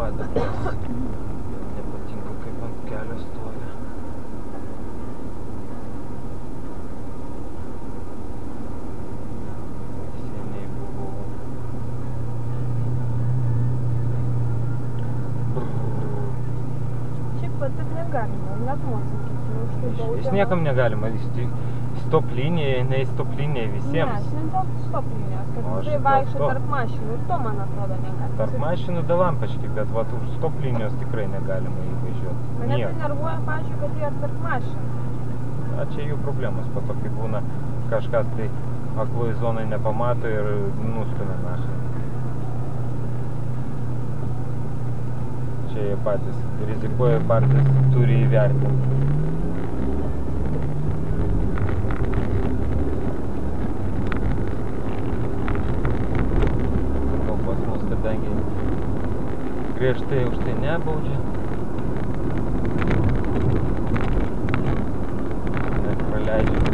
padėtas. Nepatinka, kaip ant kelio stovi. Seniai buvau. Šiaip pat taip negalima, net mosakyti. Jis niekam negalima. Stop linija, jinai stop linija visiems. Ne, aš ne dėl stop linijos, kad tai vaikščia tarp mašinų ir to, man atrodo, negalima. Tarp mašinų dalampački, bet vat už stop linijos tikrai negalima įvažiuoti. Mane tai nervuoja, pavyzdžiui, kad jie tarp mašinų. Na, čia jų problemos, po to, kai būna kažkas tai akloj zonai nepamato ir nustumia mašiną. Čia jie patys rizikuoja ir patys turi įvertinti. Kadangi griežtai už tai nebaudžia. Net praleidžia